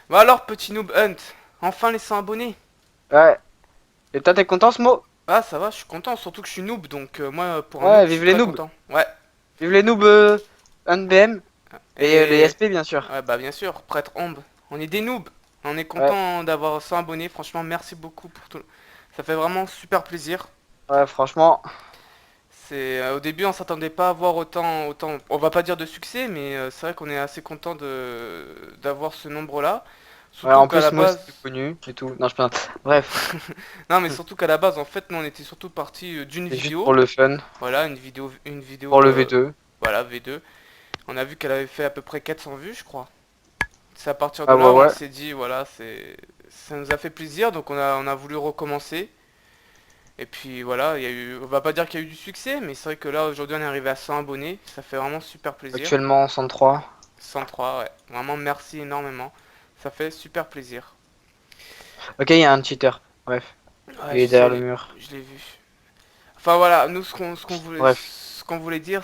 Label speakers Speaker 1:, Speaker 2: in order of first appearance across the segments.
Speaker 1: Bah alors, petit noob hunt, enfin les 100 abonnés.
Speaker 2: Ouais. Et toi, t'es content, ce mot?
Speaker 1: Ah, ça va, je suis content, surtout que je suis noob, donc moi, pour un noob,
Speaker 2: Ouais,
Speaker 1: je suis
Speaker 2: vive les
Speaker 1: très
Speaker 2: noobs.
Speaker 1: content. Ouais.
Speaker 2: Vive les noobs NBM et les
Speaker 1: Et.
Speaker 2: SP, bien sûr.
Speaker 1: Ouais, bah bien sûr, prêtre ombre. On est des noobs. On est
Speaker 2: Ouais,
Speaker 1: content d'avoir 100 abonnés, franchement, merci beaucoup pour tout. Ça fait vraiment super plaisir.
Speaker 2: ouais, franchement.
Speaker 1: C'est au début on s'attendait pas à avoir autant on va pas dire de succès mais c'est vrai qu'on est assez content de d'avoir ce nombre là.
Speaker 2: Ouais,
Speaker 1: Surtout
Speaker 2: en
Speaker 1: qu'à la
Speaker 2: plus, moi aussi,
Speaker 1: base
Speaker 2: c'est connu et tout. Non, je plains. Bref,
Speaker 1: non mais surtout qu'à la base en fait nous on était surtout parti d'une
Speaker 2: c'est juste pour
Speaker 1: vidéo.
Speaker 2: le fun,
Speaker 1: Voilà, une
Speaker 2: pour
Speaker 1: vidéo
Speaker 2: le V2.
Speaker 1: voilà V2. On a vu qu'elle avait fait à peu près 400 vues je crois. C'est à partir de
Speaker 2: Ah ouais,
Speaker 1: là où on
Speaker 2: ouais.
Speaker 1: s'est dit voilà, c'est ça nous a fait plaisir donc on a voulu recommencer. Et puis voilà, il y a eu, on va pas dire qu'il y a eu du succès, mais c'est vrai que là aujourd'hui on est arrivé à 100 abonnés, ça fait vraiment super plaisir.
Speaker 2: Actuellement, 103.
Speaker 1: 103, ouais. Vraiment merci énormément. Ça fait super plaisir.
Speaker 2: Ok, il y a un cheater. Bref,
Speaker 1: Ouais,
Speaker 2: il
Speaker 1: je
Speaker 2: est derrière le
Speaker 1: sais,
Speaker 2: mur.
Speaker 1: je l'ai vu. Enfin voilà, nous
Speaker 2: Bref.
Speaker 1: ce qu'on voulait dire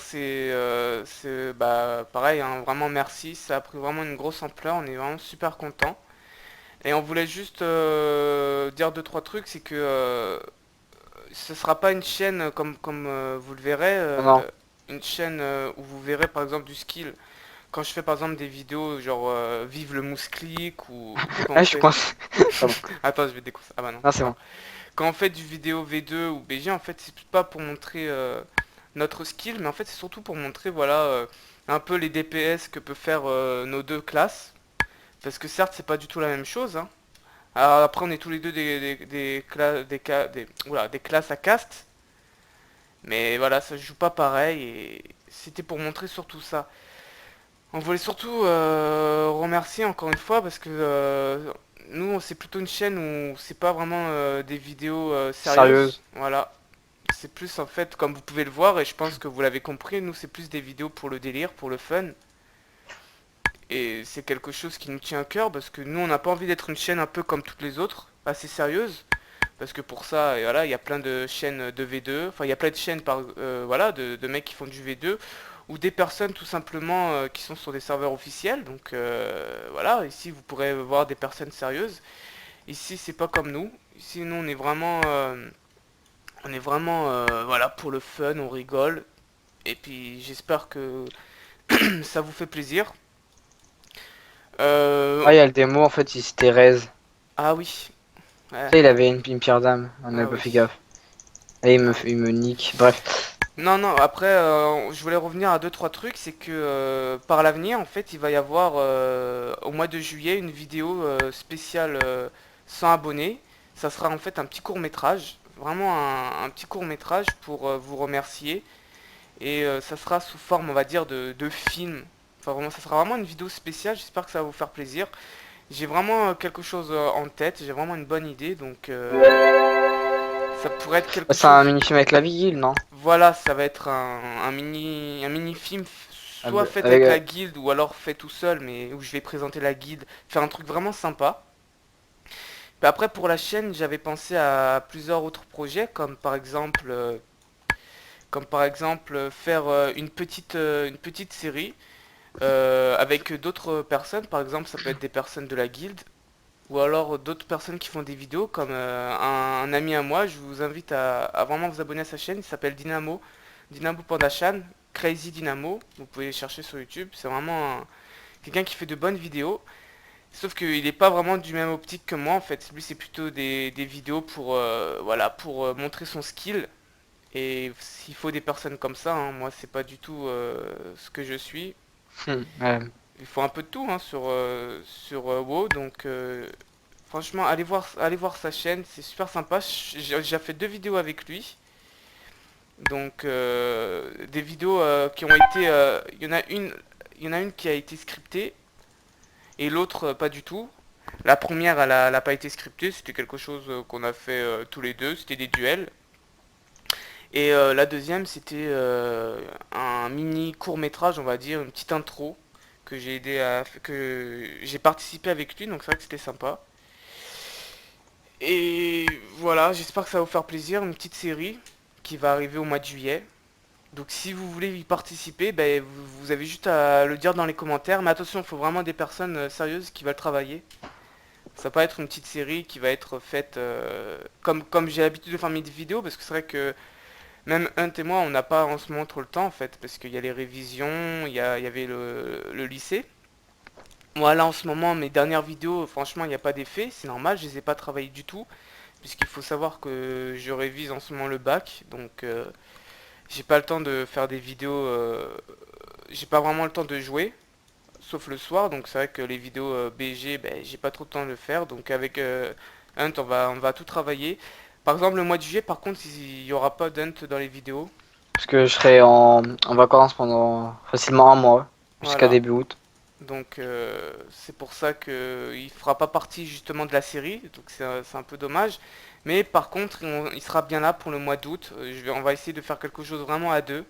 Speaker 1: bah pareil, hein, vraiment merci. Ça a pris vraiment une grosse ampleur. On est vraiment super content. Et on voulait juste dire deux trois trucs, c'est que ce sera pas une chaîne comme vous le verrez,
Speaker 2: Non, non.
Speaker 1: une chaîne où vous verrez par exemple du skill. Quand je fais par exemple des vidéos genre vive le mousse clic ou quand on
Speaker 2: Ah, je suis
Speaker 1: fait
Speaker 2: coincé. Pardon.
Speaker 1: attends je vais découvrir ah bah non
Speaker 2: Non,
Speaker 1: c'est
Speaker 2: c'est
Speaker 1: pas
Speaker 2: bon.
Speaker 1: grave. Quand on fait du vidéo V2 ou BG en fait c'est pas pour montrer notre skill mais en fait c'est surtout pour montrer voilà un peu les DPS que peut faire nos deux classes parce que certes c'est pas du tout la même chose hein. Alors après on est tous les deux des classes à caste mais voilà ça se joue pas pareil et c'était pour montrer surtout ça. On voulait surtout remercier encore une fois parce que nous c'est plutôt une chaîne où c'est pas vraiment des vidéos sérieuses.
Speaker 2: Sérieuse.
Speaker 1: Voilà. C'est plus en fait comme vous pouvez le voir et je pense que vous l'avez compris, nous c'est plus des vidéos pour le délire, pour le fun. Et c'est quelque chose qui nous tient à cœur parce que nous on n'a pas envie d'être une chaîne un peu comme toutes les autres, assez sérieuse. Parce que pour ça, et voilà, il y a plein de chaînes de V2, enfin il y a plein de chaînes voilà, de mecs qui font du V2, ou des personnes tout simplement qui sont sur des serveurs officiels. Donc voilà, ici vous pourrez voir des personnes sérieuses. Ici c'est pas comme nous. Ici nous on est vraiment voilà pour le fun, on rigole. Et puis j'espère que ça vous fait plaisir. Euh,
Speaker 2: Ah, il y a le démo, en fait, il s'était raise.
Speaker 1: ah oui, ouais,
Speaker 2: Tu sais, il
Speaker 1: ouais,
Speaker 2: avait une pierre d'âme. On
Speaker 1: ah
Speaker 2: n'avait pas
Speaker 1: oui.
Speaker 2: fait gaffe. Et
Speaker 1: Ah.
Speaker 2: il me nique. Bref.
Speaker 1: Non, non, après, je voulais revenir à deux, trois trucs. C'est que par l'avenir, en fait, il va y avoir au mois de juillet une vidéo spéciale 100 abonnés. Ça sera en fait un petit court-métrage, vraiment un petit court-métrage pour vous remercier. Et ça sera sous forme, on va dire, de film. Enfin, vraiment, ça sera vraiment une vidéo spéciale. J'espère que ça va vous faire plaisir. J'ai vraiment quelque chose en tête, j'ai vraiment une bonne idée. Donc, ça pourrait être
Speaker 2: Bah,
Speaker 1: quelque
Speaker 2: c'est un
Speaker 1: chose.
Speaker 2: mini-film avec la vigile, non?
Speaker 1: Voilà, ça va être un mini film,
Speaker 2: Ah,
Speaker 1: soit fait
Speaker 2: avec,
Speaker 1: avec la guilde ou alors fait tout seul, mais où je vais présenter la guilde, faire un truc vraiment sympa. Puis après pour la chaîne, j'avais pensé à plusieurs autres projets, comme par exemple faire une petite série avec d'autres personnes. Par exemple, ça peut être des personnes de la guilde ou alors d'autres personnes qui font des vidéos, comme un ami à moi. Je vous invite à vraiment vous abonner à sa chaîne. Il s'appelle Dynamo. Dynamo Pandachan, Crazy Dynamo, vous pouvez les chercher sur YouTube, c'est vraiment quelqu'un qui fait de bonnes vidéos, sauf qu'il n'est pas vraiment du même optique que moi en fait, lui c'est plutôt des vidéos pour, voilà, pour montrer son skill, et s'il faut des personnes comme ça, hein, moi c'est pas du tout ce que je suis,
Speaker 2: ouais.
Speaker 1: il faut un peu de tout hein, sur WoW, donc franchement allez voir sa chaîne, c'est super sympa, j'ai déjà fait deux vidéos avec lui, donc des vidéos qui ont été, il y en a une qui a été scriptée et l'autre pas du tout. La première elle a pas été scriptée, c'était quelque chose qu'on a fait tous les deux, c'était des duels. Et la deuxième c'était un mini court métrage, on va dire, une petite intro que j'ai aidé que j'ai participé avec lui, donc c'est vrai que c'était sympa. Et voilà, j'espère que ça va vous faire plaisir, une petite série qui va arriver au mois de juillet. Donc si vous voulez y participer, ben, vous avez juste à le dire dans les commentaires. Mais attention, il faut vraiment des personnes sérieuses qui veulent travailler. Ça va pas être une petite série qui va être faite comme j'ai l'habitude de faire mes vidéos, parce que c'est vrai que même Hunt et moi, on n'a pas en ce moment trop le temps en fait, parce qu'il y a les révisions, il y avait le lycée. Moi là en ce moment, mes dernières vidéos, franchement, il n'y a pas d'effet, c'est normal, je les ai pas travaillées du tout, puisqu'il faut savoir que je révise en ce moment le bac, donc j'ai pas le temps de faire des vidéos, j'ai pas vraiment le temps de jouer, sauf le soir, donc c'est vrai que les vidéos BG, ben, j'ai pas trop de temps de le faire, donc avec Hunt, on va tout travailler. Par exemple, le mois de juillet, par contre, il y aura pas d'Hunt dans les vidéos.
Speaker 2: Parce que je serai en vacances pendant facilement un mois, jusqu'à
Speaker 1: Voilà.
Speaker 2: début août.
Speaker 1: Donc c'est pour ça que il fera pas partie justement de la série, donc c'est un peu dommage. Mais par contre, il sera bien là pour le mois d'août. On va essayer de faire quelque chose vraiment à deux.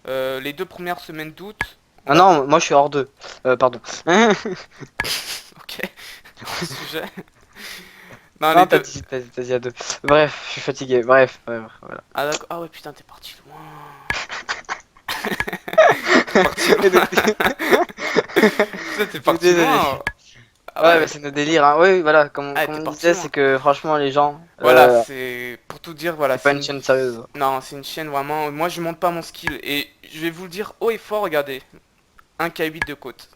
Speaker 1: Les 2 premières semaines d'août, on
Speaker 2: Ah
Speaker 1: va.
Speaker 2: non, moi je suis hors deux. Pardon.
Speaker 1: Ok, hors sujet. Non, les
Speaker 2: Non,
Speaker 1: deux.
Speaker 2: t'as dit à deux. Bref, je suis fatigué. Bref, voilà.
Speaker 1: Ah d'accord. Ah ouais, putain, t'es parti loin. T'es parti loin. Putain, t'es parti
Speaker 2: Désolé.
Speaker 1: loin. Ah
Speaker 2: Ouais, bah,
Speaker 1: ouais.
Speaker 2: c'est nos délires, hein. Oui, voilà,
Speaker 1: Ah,
Speaker 2: comme
Speaker 1: t'es
Speaker 2: on
Speaker 1: parti
Speaker 2: disait,
Speaker 1: loin.
Speaker 2: c'est que franchement, les gens,
Speaker 1: Voilà, c'est pour tout dire, voilà,
Speaker 2: c'est pas une chaîne sérieuse.
Speaker 1: non, c'est une chaîne vraiment. Moi, je monte pas mon skill et je vais vous le dire haut et fort. Regardez, un K8 de côte.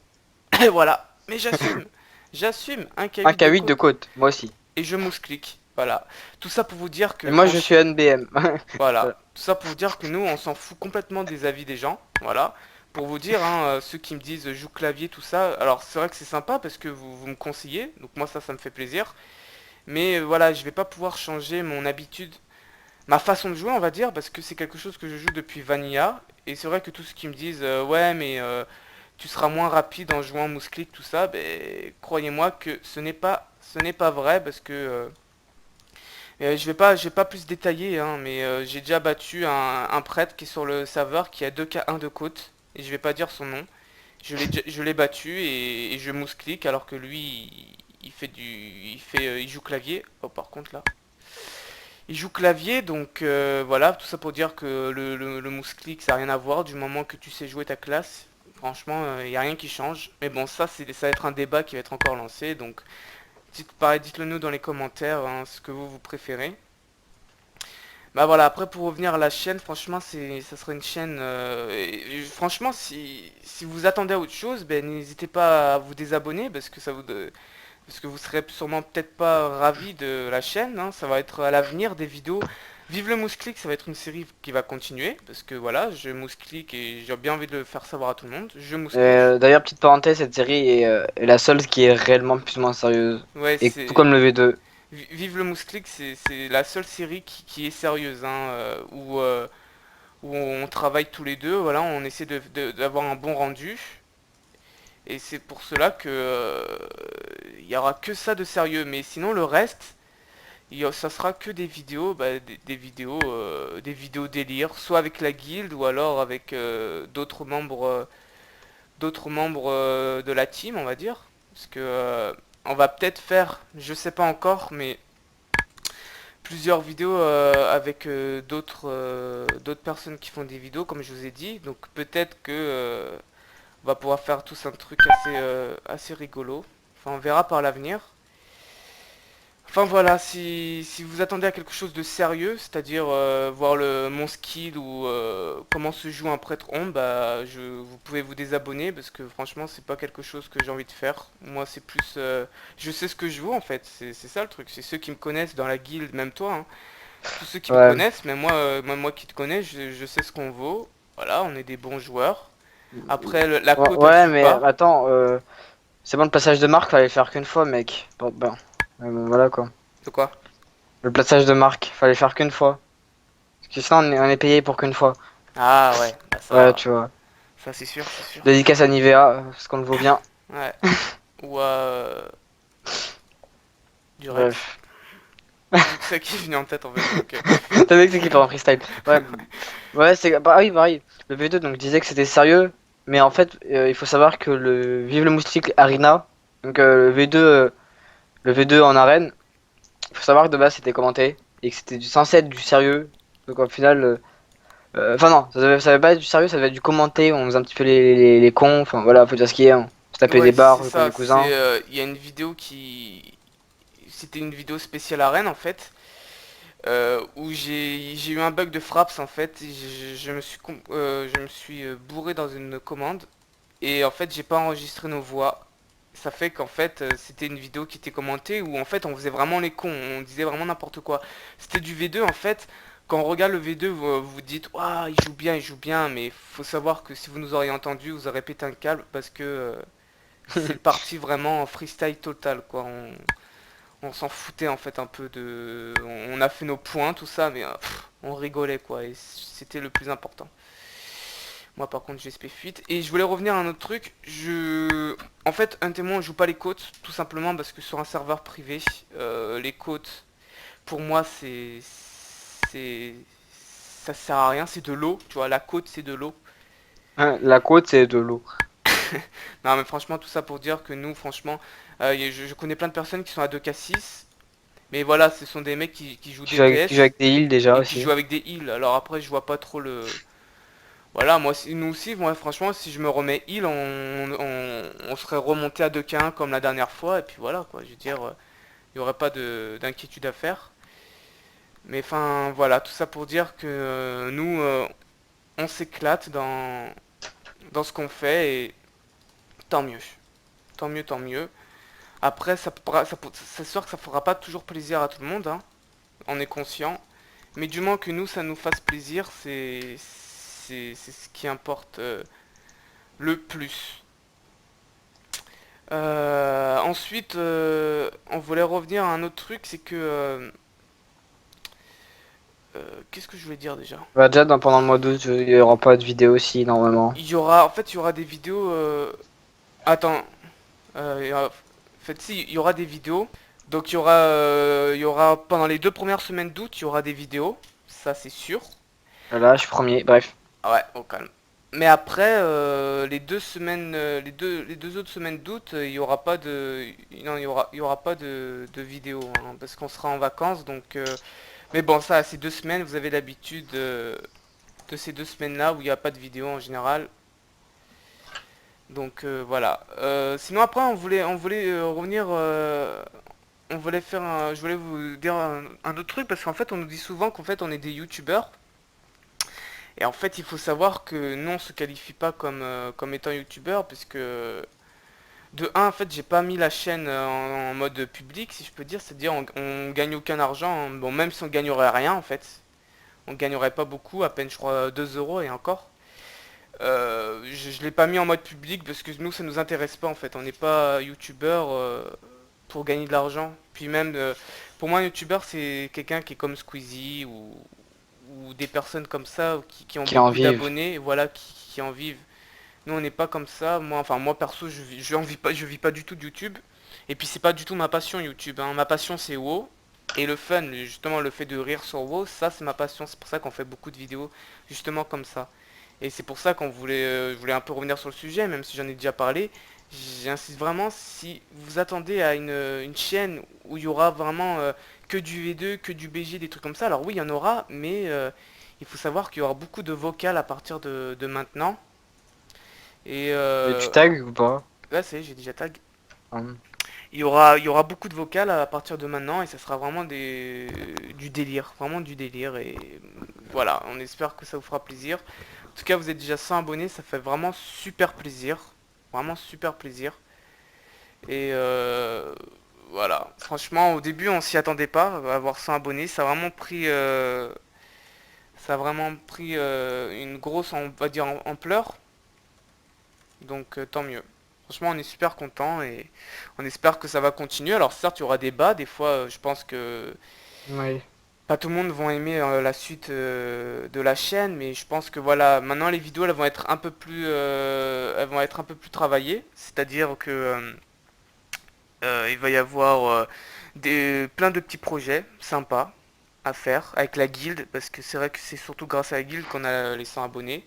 Speaker 1: Et voilà. Mais j'assume un
Speaker 2: Un
Speaker 1: K8 de
Speaker 2: K8 de
Speaker 1: côte
Speaker 2: côte, moi aussi.
Speaker 1: et je mousse clic. Voilà. Tout ça pour vous dire
Speaker 2: Et
Speaker 1: que
Speaker 2: moi, je
Speaker 1: franchement,
Speaker 2: suis NBM.
Speaker 1: voilà.
Speaker 2: Voilà.
Speaker 1: Tout ça pour vous dire que nous, on s'en fout complètement des avis des gens. Voilà. Pour vous dire, hein, ceux qui me disent joue clavier, tout ça. Alors, c'est vrai que c'est sympa parce que vous me conseillez. Donc moi, ça me fait plaisir. Mais voilà, je vais pas pouvoir changer mon habitude, ma façon de jouer, on va dire, parce que c'est quelque chose que je joue depuis Vanilla. Et c'est vrai que tous ceux qui me disent ouais, mais tu seras moins rapide en jouant mouse click, tout ça, ben croyez-moi que ce n'est pas vrai, parce que je vais pas plus détailler, hein, mais j'ai déjà battu un prêtre qui est sur le serveur qui a 2K1 de côte, et je vais pas dire son nom. Je l'ai battu et je mouse click alors que lui il joue clavier. Oh, par contre là. Il joue clavier, donc voilà, tout ça pour dire que le mouse-clic ça n'a rien à voir du moment que tu sais jouer ta classe. Franchement, il n'y a rien qui change. Mais bon, ça va être un débat qui va être encore lancé, donc pareil, dites-le nous dans les commentaires, hein, ce que vous préférez. Bah voilà, après pour revenir à la chaîne, franchement, ça serait une chaîne. Et franchement, si vous attendez à autre chose, ben n'hésitez pas à vous désabonner parce que vous serez sûrement peut-être pas ravi de la chaîne, hein. Ça va être à l'avenir des vidéos. Vive le Mousclic, ça va être une série qui va continuer, parce que voilà, je Mousclic et j'ai bien envie de le faire savoir à tout le monde. Je Mousclic.
Speaker 2: D'ailleurs, petite parenthèse, cette série est la seule qui est réellement plus ou moins sérieuse.
Speaker 1: Ouais,
Speaker 2: Et tout comme le V2.
Speaker 1: Vive le Mousclic, c'est la seule série qui est sérieuse, hein, où on travaille tous les deux, voilà, on essaie d'avoir un bon rendu. Et c'est pour cela que il y aura que ça de sérieux, mais sinon le reste, ça sera que des vidéos, bah, des vidéos délire, soit avec la guilde ou alors avec d'autres membres de la team, on va dire. Parce que on va peut-être faire, je sais pas encore, mais plusieurs vidéos avec d'autres personnes qui font des vidéos, comme je vous ai dit. Donc peut-être que on va pouvoir faire tous un truc assez rigolo. Enfin, on verra par l'avenir. Enfin voilà, si vous attendez à quelque chose de sérieux, c'est-à-dire voir mon skill ou comment se joue un prêtre ombre, bah, vous pouvez vous désabonner parce que franchement c'est pas quelque chose que j'ai envie de faire. Moi c'est plus, je sais ce que je vaux en fait, c'est ça le truc. C'est ceux qui me connaissent dans la guilde, même toi, hein. Tous ceux qui me
Speaker 2: Ouais.
Speaker 1: connaissent, même moi qui te connais, je sais ce qu'on vaut. Voilà, on est des bons joueurs. Après la
Speaker 2: Ouais,
Speaker 1: côte elle
Speaker 2: ouais,
Speaker 1: suit
Speaker 2: mais
Speaker 1: pas.
Speaker 2: attends, c'est bon, le passage de marque, fallait le faire qu'une fois, mec. Bon, ben, bon, voilà quoi.
Speaker 1: De quoi?
Speaker 2: Le passage de marque, fallait le faire qu'une fois. Parce que sinon, on est payé pour qu'une fois.
Speaker 1: Ah ouais, bah
Speaker 2: Ouais,
Speaker 1: ça,
Speaker 2: tu vois.
Speaker 1: ça c'est sûr, c'est sûr.
Speaker 2: Dédicace à Nivea, parce qu'on le vaut bien.
Speaker 1: Ouais. Ou Durex.
Speaker 2: Bref.
Speaker 1: C'est ça qui est venu en tête en fait. Donc,
Speaker 2: T'as vu que c'est qui part en freestyle. Ouais, ouais, c'est pareil, pareil. Le V2, donc, disait que c'était sérieux. Mais en fait, il faut savoir que le Vive le Moustique Arena, donc le V2 en arène, il faut savoir que de base c'était commenté et que c'était censé être du sérieux. Donc au final, Enfin non, ça va pas être du sérieux, ça va être du commenté, on faisait un petit peu les cons, enfin voilà, faut dire ce qu'il y a, on se tapait
Speaker 1: Ouais,
Speaker 2: des
Speaker 1: c'est
Speaker 2: barres comme
Speaker 1: ça.
Speaker 2: des cousins.
Speaker 1: Il y a une vidéo qui, c'était une vidéo spéciale arène en fait, où j'ai eu un bug de fraps en fait. Je me suis bourré dans une commande et en fait j'ai pas enregistré nos voix. Ça fait qu'en fait c'était une vidéo qui était commentée où en fait on faisait vraiment les cons, on disait vraiment n'importe quoi. C'était du V2 en fait. Quand on regarde le V2, vous vous dites waouh il joue bien, mais faut savoir que si vous nous auriez entendu, vous aurez pété un câble parce que c'est parti vraiment en freestyle total quoi. On s'en foutait en fait un peu de. On a fait nos points, tout ça, mais on rigolait quoi, et c'était le plus important. Moi par contre j'ai SP fuite. Et je voulais revenir à un autre truc. En fait, un témoin joue pas les côtes, tout simplement parce que sur un serveur privé, les côtes, pour moi c'est. Ça sert à rien, c'est de l'eau, tu vois, la côte c'est de l'eau.
Speaker 2: Hein, la côte, c'est de l'eau.
Speaker 1: Non mais franchement tout ça pour dire que nous franchement, je connais plein de personnes qui sont à 2K6. Mais voilà, ce sont des mecs qui jouent
Speaker 2: Qui joue
Speaker 1: DPS
Speaker 2: avec des heals déjà
Speaker 1: et qui
Speaker 2: aussi.
Speaker 1: jouent avec des heals. Alors après, je vois pas trop le. Voilà, moi, nous aussi, moi, franchement, si je me remets heal, on serait remonté à 2K1 comme la dernière fois. Et puis voilà, quoi. Je veux dire, il y aurait pas d'inquiétude à faire. Mais enfin, voilà, tout ça pour dire que nous, on s'éclate dans ce qu'on fait et tant mieux. Tant mieux, tant mieux. Après, c'est sûr que ça fera pas toujours plaisir à tout le monde, hein. On est conscient. Mais du moins que nous, ça nous fasse plaisir, c'est ce qui importe le plus. Ensuite, on voulait revenir à un autre truc, c'est que... qu'est-ce que je voulais dire déjà?
Speaker 2: Bah déjà, pendant le mois d'août, il y aura pas de vidéo aussi, normalement.
Speaker 1: En fait, il y aura des vidéos... Attends, en fait, si, il y aura des vidéos. Donc, il y aura pendant les 2 premières semaines d'août, il y aura des vidéos. Ça, c'est sûr.
Speaker 2: Là, je suis premier, bref.
Speaker 1: Ah ouais, au calme. Mais après, les 2 semaines, les deux autres semaines d'août, il y aura pas de, non, il y aura pas de vidéo, hein, parce qu'on sera en vacances, donc. Mais bon, ça, ces 2 semaines, vous avez l'habitude de ces 2 semaines-là où il n'y a pas de vidéo en général. Donc voilà. Sinon après, on voulait revenir, on voulait faire, je voulais vous dire un autre truc parce qu'en fait, on nous dit souvent qu'en fait, on est des youtubeurs. Et en fait, il faut savoir que nous, on se qualifie pas comme étant youtubeur, puisque de un, en fait, j'ai pas mis la chaîne en mode public, si je peux dire, c'est-à-dire on gagne aucun argent, hein. Bon, même si on gagnerait rien, en fait, on gagnerait pas beaucoup, à peine, je crois, 2 euros et encore. Je l'ai pas mis en mode public parce que nous, ça nous intéresse pas, en fait. On n'est pas youtubeur pour gagner de l'argent. Puis même, pour moi, un youtubeur, c'est quelqu'un qui est comme Squeezie ou des personnes comme ça qui ont
Speaker 2: Qui en
Speaker 1: beaucoup
Speaker 2: vivent.
Speaker 1: d'abonnés, voilà, qui en vivent. Nous, on n'est pas comme ça. Moi, enfin, moi perso, je vis pas du tout de YouTube. Et puis, c'est pas du tout ma passion YouTube, hein. Ma passion, c'est WoW. Et le fun, justement, le fait de rire sur WoW, ça, c'est ma passion. C'est pour ça qu'on fait beaucoup de vidéos, justement, comme ça. Et c'est pour ça qu'on voulait, je voulais un peu revenir sur le sujet, même si j'en ai déjà parlé. J'insiste vraiment, si vous attendez à une chaîne où il y aura vraiment que du V2, que du BG, des trucs comme ça, alors oui, il y en aura, mais il faut savoir qu'il y aura beaucoup de vocales à partir de maintenant. Et
Speaker 2: Et tu tags ou pas?
Speaker 1: là, c'est, j'ai déjà tag.
Speaker 2: Hum.
Speaker 1: Il y aura beaucoup de vocales à partir de maintenant et ça sera vraiment du délire, vraiment du délire. Et voilà, on espère que ça vous fera plaisir. En tout cas, vous êtes déjà 100 abonnés, ça fait vraiment super plaisir. Vraiment super plaisir. Et voilà, franchement, au début, on s'y attendait pas à avoir 100 abonnés. Ça a vraiment pris une grosse, on va dire, ampleur. Donc tant mieux. Franchement, on est super content et on espère que ça va continuer. Alors certes, il y aura des bas. Des fois, je pense que
Speaker 2: Oui.
Speaker 1: pas tout le monde va aimer la suite de la chaîne, mais je pense que voilà, maintenant les vidéos elles vont être un peu plus, elles vont être un peu plus travaillées. C'est-à-dire que il va y avoir plein de petits projets sympas à faire avec la guilde, parce que c'est vrai que c'est surtout grâce à la guilde qu'on a les 100 abonnés.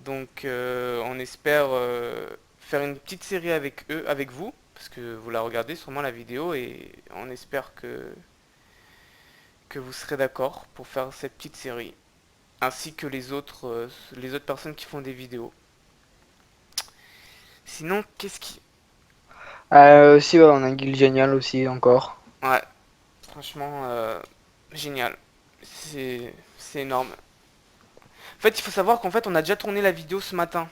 Speaker 1: Donc on espère faire une petite série avec eux, avec vous, parce que vous la regardez sûrement la vidéo et on espère que vous serez d'accord pour faire cette petite série. ainsi que les autres personnes qui font des vidéos. Sinon, qu'est-ce qui...
Speaker 2: Aussi, ouais, on a un guild génial aussi encore.
Speaker 1: Ouais, franchement, génial. C'est énorme. En fait, il faut savoir qu'en fait, on a déjà tourné la vidéo ce matin.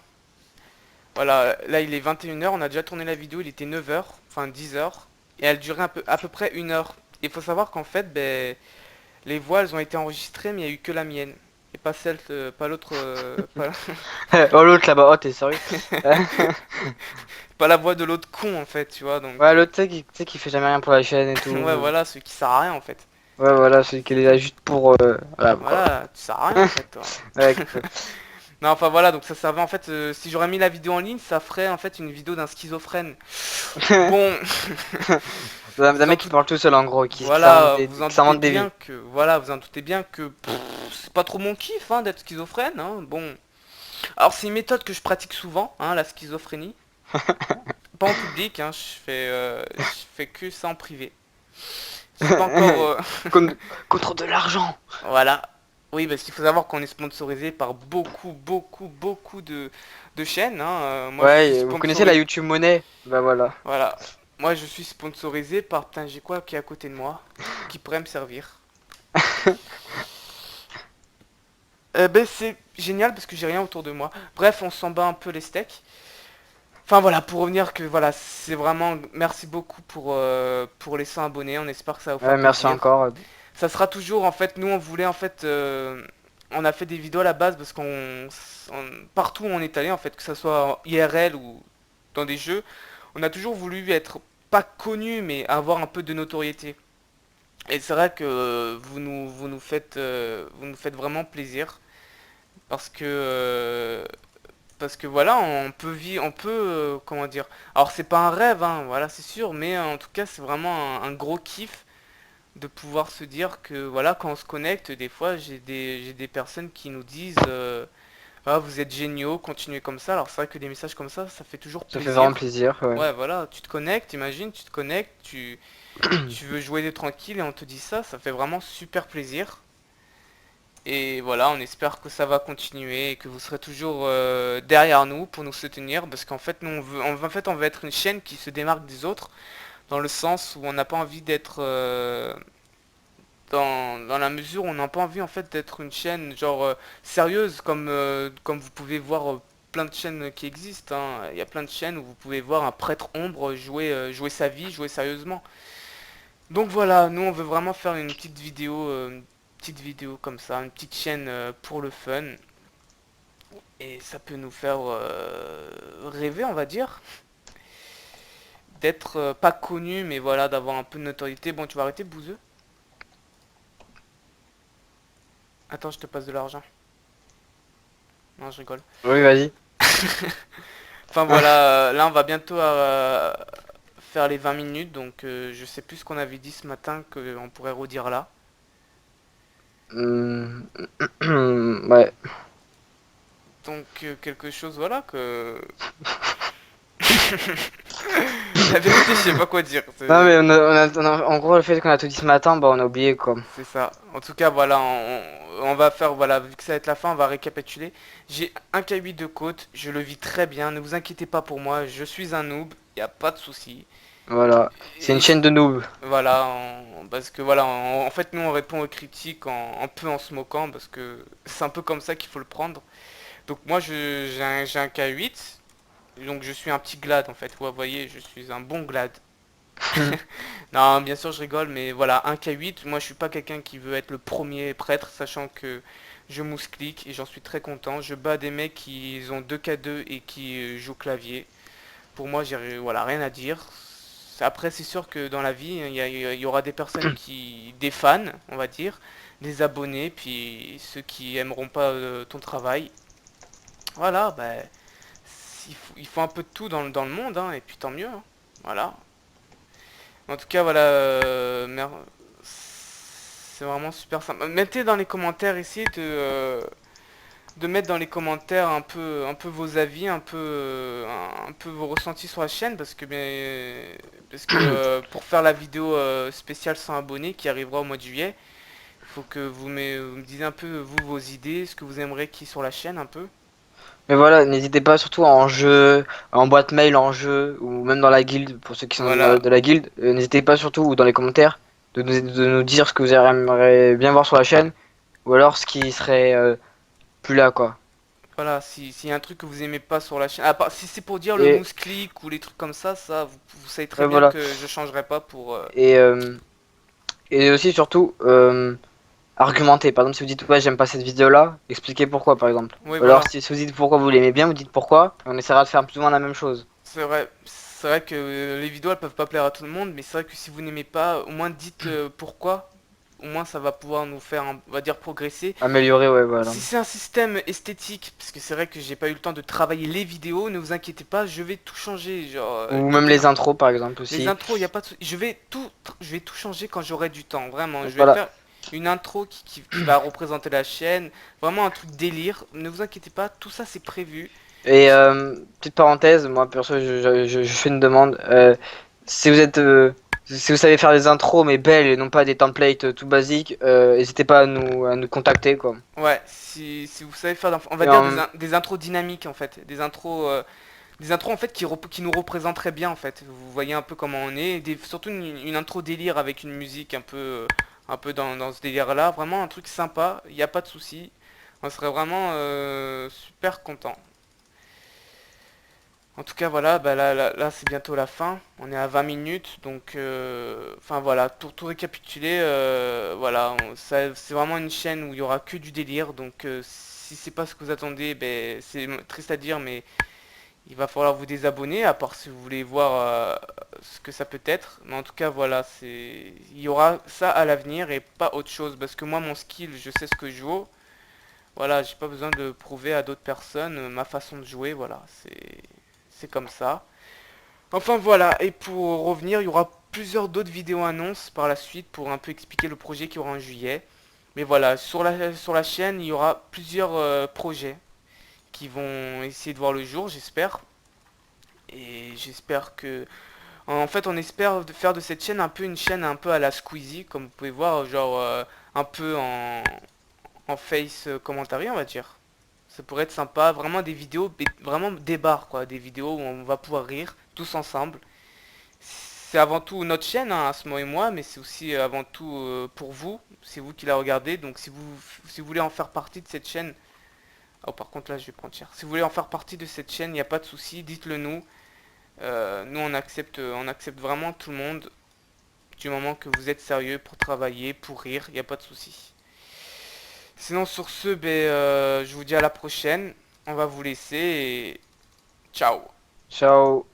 Speaker 1: Voilà, là il est 21 h, on a déjà tourné la vidéo, il était 9 h, enfin 10 h, et elle durait à peu près 1 heure. Il faut savoir qu'en fait, ben, les voix elles ont été enregistrées, mais il n'y a eu que la mienne. Et pas celle, pas l'autre,
Speaker 2: Oh, l'autre là-bas, oh, t'es sérieux?
Speaker 1: pas la voix de l'autre con en fait, tu vois, donc...
Speaker 2: Ouais, l'autre, tu sais, qui fait jamais rien pour la chaîne et
Speaker 1: Ouais,
Speaker 2: tout.
Speaker 1: voilà, celui qui sert à rien en fait.
Speaker 2: Ouais, voilà, celui qui est là juste pour. Voilà, quoi.
Speaker 1: Voilà, tu sers à rien en fait, toi.
Speaker 2: Ouais,
Speaker 1: Non, enfin voilà, donc ça servait en fait, si j'aurais mis la vidéo en ligne, ça ferait en fait une vidéo d'un schizophrène. Bon,
Speaker 2: d'un
Speaker 1: vous en
Speaker 2: mec qui
Speaker 1: doutez...
Speaker 2: parle tout seul en gros, qui s'invente
Speaker 1: Voilà,
Speaker 2: des,
Speaker 1: vous en
Speaker 2: qui
Speaker 1: doutez
Speaker 2: s'invente des
Speaker 1: bien
Speaker 2: vies.
Speaker 1: que, voilà, vous en doutez bien que c'est pas trop mon kiff hein, d'être schizophrène. Hein, bon, alors c'est une méthode que je pratique souvent, hein, la schizophrénie. Pas en public, hein, je fais que ça en privé. J'ai pas encore,
Speaker 2: contre, contre de l'argent.
Speaker 1: voilà. Oui, parce qu'il faut savoir qu'on est sponsorisé par beaucoup de chaînes. Hein. Moi, je suis
Speaker 2: Ouais, vous connaissez la
Speaker 1: sponsorisé.
Speaker 2: YouTube monnaie? Bah voilà.
Speaker 1: Voilà. Moi, je suis sponsorisé par. Putain, j'ai quoi qui est à côté de moi qui pourrait me servir. Ben c'est génial parce que j'ai rien autour de moi. Bref, on s'en bat un peu les steaks. Enfin voilà, pour revenir que voilà, c'est vraiment merci beaucoup pour les 100 abonnés. On espère que ça va vous
Speaker 2: Ouais,
Speaker 1: faire
Speaker 2: merci
Speaker 1: plaisir.
Speaker 2: encore.
Speaker 1: Ça sera toujours en fait, nous on voulait en fait, on a fait des vidéos à la base parce partout où on est allé en fait, que ça soit IRL ou dans des jeux, on a toujours voulu être pas connu mais avoir un peu de notoriété. Et c'est vrai que vous nous faites vraiment plaisir parce que voilà, on peut vivre, on peut, comment dire. Alors c'est pas un rêve, hein, voilà, c'est sûr, mais en tout cas c'est vraiment un gros kiff de pouvoir se dire que voilà, quand on se connecte, des fois j'ai des personnes qui nous disent, ah vous êtes géniaux, continuez comme ça. Alors c'est vrai que des messages comme ça fait toujours
Speaker 2: Ça fait vraiment
Speaker 1: plaisir.
Speaker 2: plaisir, ouais.
Speaker 1: Ouais, voilà, tu te connectes, imagine, tu te connectes, tu veux jouer tranquille et on te dit ça, ça fait vraiment super plaisir. Et voilà, on espère que ça va continuer et que vous serez toujours derrière nous pour nous soutenir parce qu'en fait, nous en fait, on veut être une chaîne qui se démarque des autres dans le sens où on n'a pas envie d'être dans la mesure où on n'a pas envie en fait d'être une chaîne genre sérieuse comme vous pouvez voir plein de chaînes qui existent. Hein. Il y a plein de chaînes où vous pouvez voir un prêtre ombre jouer sa vie, jouer sérieusement. Donc voilà, nous on veut vraiment faire une petite vidéo comme ça, une petite chaîne pour le fun. Et ça peut nous faire rêver, on va dire, d'être pas connu, mais voilà, d'avoir un peu de notoriété. Bon, tu vas arrêter, bouseux? Attends, je te passe de l'argent. Non, je rigole.
Speaker 2: Oui, vas-y.
Speaker 1: Enfin voilà, là on va bientôt faire les 20 minutes, donc je sais plus ce qu'on avait dit ce matin qu'on pourrait redire là.
Speaker 2: Hum, ouais.
Speaker 1: Donc quelque chose, voilà, que... La vérité, je sais pas quoi dire.
Speaker 2: Non, mais en gros, le fait qu'on a tout dit ce matin, bah on a oublié quoi.
Speaker 1: C'est ça. En tout cas, voilà, on va faire, voilà, vu que ça va être la fin, on va récapituler. J'ai un K8 de côte, je le vis très bien, ne vous inquiétez pas pour moi, je suis un noob, y a pas de souci.
Speaker 2: Voilà. C'est une
Speaker 1: Et
Speaker 2: chaîne de noobs.
Speaker 1: voilà, parce que voilà, en fait, nous on répond aux critiques un peu en se moquant, parce que c'est un peu comme ça qu'il faut le prendre. Donc moi, j'ai un K8, donc je suis un petit glad en fait. Vous voyez, je suis un bon glad. Non, bien sûr, je rigole, mais voilà, un K8, moi je suis pas quelqu'un qui veut être le premier prêtre, sachant que je mousse clic et j'en suis très content. Je bats des mecs qui ont 2K2 et qui jouent clavier. Pour moi, j'ai voilà, rien à dire. Après, c'est sûr que dans la vie, il y aura des personnes des fans, on va dire, des abonnés, puis ceux qui aimeront pas ton travail. Voilà, bah, il faut un peu de tout dans le monde, hein, et puis tant mieux. Hein. Voilà. En tout cas, voilà, c'est vraiment super sympa. Mettez dans les commentaires, essayez de mettre dans les commentaires un peu vos avis, un peu vos ressentis sur la chaîne, parce que pour faire la vidéo spéciale 100 abonnés qui arrivera au mois de juillet, faut que vous me disiez un peu, vous, vos idées, ce que vous aimeriez qu'il y ait sur la chaîne, un peu.
Speaker 2: Mais voilà, n'hésitez pas surtout en jeu, en boîte mail, en jeu, ou même dans la guilde, pour ceux qui sont
Speaker 1: Voilà,
Speaker 2: de la guilde, n'hésitez pas surtout, ou dans les commentaires, de nous dire ce que vous aimeriez bien voir sur la chaîne, ou alors ce qui serait plus là, quoi.
Speaker 1: voilà, s'il y a un truc que vous aimez pas sur la chaîne, si c'est pour dire le
Speaker 2: Et,
Speaker 1: mouse click ou les trucs comme ça, vous savez très
Speaker 2: ouais,
Speaker 1: bien
Speaker 2: voilà.
Speaker 1: que je changerai pas pour...
Speaker 2: Et, euh, et aussi, surtout, argumenter. Par exemple, si vous dites, ouais, j'aime pas cette vidéo-là, expliquez pourquoi, par exemple.
Speaker 1: Oui,
Speaker 2: Ou alors,
Speaker 1: voilà,
Speaker 2: si vous dites pourquoi vous l'aimez bien, vous dites pourquoi, et on essaiera de faire plus ou moins la même chose.
Speaker 1: c'est vrai que les vidéos elles peuvent pas plaire à tout le monde, mais c'est vrai que si vous n'aimez pas, au moins dites pourquoi, au moins ça va pouvoir nous faire, on va dire, progresser.
Speaker 2: Améliorer, ouais, voilà.
Speaker 1: Si c'est un système esthétique, parce que c'est vrai que j'ai pas eu le temps de travailler les vidéos, ne vous inquiétez pas, je vais tout changer, genre
Speaker 2: Ou même
Speaker 1: côté
Speaker 2: les intros, par exemple,
Speaker 1: les
Speaker 2: aussi.
Speaker 1: intros, il y a pas de je vais tout changer quand j'aurai du temps, vraiment. Je vais
Speaker 2: Voilà.
Speaker 1: faire une intro qui va représenter la chaîne, vraiment un truc délire. Ne vous inquiétez pas, tout ça c'est prévu.
Speaker 2: Et petite parenthèse, moi perso, je fais une demande. Si vous êtes, si vous savez faire des intros mais belles et non pas des templates tout basiques, n'hésitez pas à nous contacter quoi.
Speaker 1: Ouais, si vous savez faire, on va
Speaker 2: Et
Speaker 1: dire
Speaker 2: en-
Speaker 1: des intros dynamiques en fait, des intros en fait qui nous représenteraient bien en fait. Vous voyez un peu comment on est, surtout une intro délire avec une musique un peu dans ce délire-là, vraiment un truc sympa. Il n'y a pas de souci, on serait vraiment super content. En tout cas, voilà, bah là c'est bientôt la fin. On est à 20 minutes, donc, enfin voilà, tout récapituler, voilà, c'est vraiment une chaîne où il y aura que du délire. Donc, si c'est pas ce que vous attendez, ben, c'est triste à dire, mais il va falloir vous désabonner, à part si vous voulez voir ce que ça peut être. Mais en tout cas, voilà, il y aura ça à l'avenir et pas autre chose, parce que moi, mon skill, je sais ce que je vaux. Voilà, j'ai pas besoin de prouver à d'autres personnes ma façon de jouer. Voilà, c'est comme ça. Enfin voilà, et pour revenir, il y aura plusieurs d'autres vidéos annonces par la suite pour un peu expliquer le projet qu'il y aura en juillet. Mais voilà, sur la chaîne, il y aura plusieurs projets qui vont essayer de voir le jour, j'espère. Et j'espère que... En fait, on espère faire de cette chaîne un peu une chaîne un peu à la Squeezie, comme vous pouvez voir, genre un peu en face commentary, on va dire. Ça pourrait être sympa, vraiment des vidéos, vraiment des bars quoi, des vidéos où on va pouvoir rire tous ensemble. C'est avant tout notre chaîne, hein, Asmo et moi, mais c'est aussi avant tout pour vous. C'est vous qui la regardez, donc si vous voulez en faire partie de cette chaîne... Oh par contre là je vais prendre cher. Si vous voulez en faire partie de cette chaîne, il n'y a pas de souci, dites-le nous. Nous on accepte vraiment tout le monde, du moment que vous êtes sérieux pour travailler, pour rire, il n'y a pas de souci. Sinon sur ce, ben, je vous dis à la prochaine. On va vous laisser et ciao.
Speaker 2: Ciao.